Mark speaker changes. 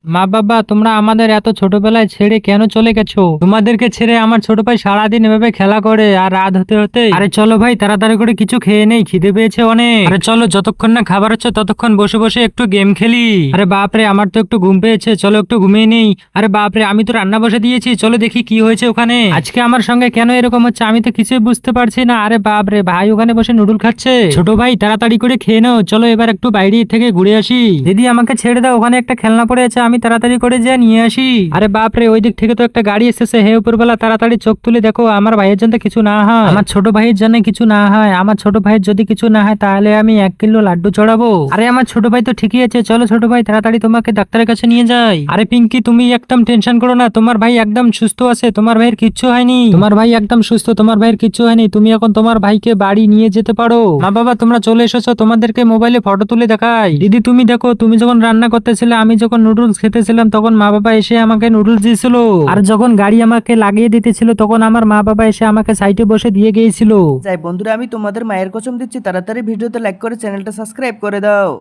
Speaker 1: মা বাবা, তোমরা আমাদের এত ছোটবেলায় ছেড়ে কেন চলে গেছো? তোমাদেরকে ছেড়ে আমার ছোট ভাই সারাদিন এভাবে খেলা করে আর রাত হতে হতে। আরে চলো ভাই, তাড়াতাড়ি করে কিছু খেয়ে নেই, খিদে পেয়েছে অনেক। আরে চলো, যতক্ষণ না খাবার হচ্ছে ততক্ষণ বসে বসে একটু গেম খেলি। আরে বাপরে, আমার তো একটু ঘুম পেয়েছে, চলো একটু ঘুমিয়ে নেই। আরে বাপরে, আমি তো রান্না বসে দিয়েছি, চলো দেখি কি হয়েছে ওখানে। আজকে আমার সঙ্গে কেন এরকম হচ্ছে আমি তো কিছুই বুঝতে পারছি না। আরে বাপরে, ভাই ওখানে বসে নুডল খাচ্ছে। ছোট ভাই তাড়াতাড়ি করে খেয়ে নাও, চলো এবার একটু বাইরে থেকে ঘুরে আসি। দিদি আমাকে ছেড়ে দাও, ওখানে একটা খেলনা পড়ে আছে, আমি তাড়াতাড়ি করে যা নিয়ে আসি। আরে বাপরে, ওই দিক থেকে তো একটা গাড়ি এসেছে। হে উপরবেলা, তাড়াতাড়ি চোখ তুলে দেখো আমার ভাইয়ের জন্য কিছু না হয়, আমার ছোট ভাইয়ের জন্য কিছু না হয়, আমার ছোট ভাইয়ের যদি কিছু না হয় তাহলে আমি 1 কিলো লাড্ডু চড়াবো। আরে আমার ছোট ভাই তো ঠিকই আছে, চলো ছোট ভাই তাড়াতাড়ি তোমাকে ডাক্তারের কাছে নিয়ে যাই। আরে পিঙ্কি, তুমি একদম টেনশন করো না, তোমার ভাই একদম সুস্থ আছে, তোমার ভাইয়ের কিচ্ছু হয়নি, তোমার ভাই একদম সুস্থ, তোমার ভাইয়ের কিচ্ছু হয়নি। তুমি এখন তোমার ভাইকে বাড়ি নিয়ে যেতে পারো। মা বাবা তোমরা চলে এসেছো, তোমাদেরকে মোবাইলে ফটো তুলে দেখাই। দিদি তুমি দেখো, তুমি যখন রান্না করতেছিলে, আমি যখন নুডলস খেতেছিলাম, তখন মা বাবা এসে আমাকে নুডলস দিয়েছিল। আর যখন গাড়ি আমাকে লাগিয়ে দিতেছিল, তখন আমার মা বাবা এসে আমাকে সাইডে বসে দিয়ে গিয়েছিল।
Speaker 2: যাই বন্ধুরা, আমি তোমাদের মায়ের কসম দিচ্ছি, তাড়াতাড়ি ভিডিওতে লাইক করে চ্যানেলটা সাবস্ক্রাইব করে দাও।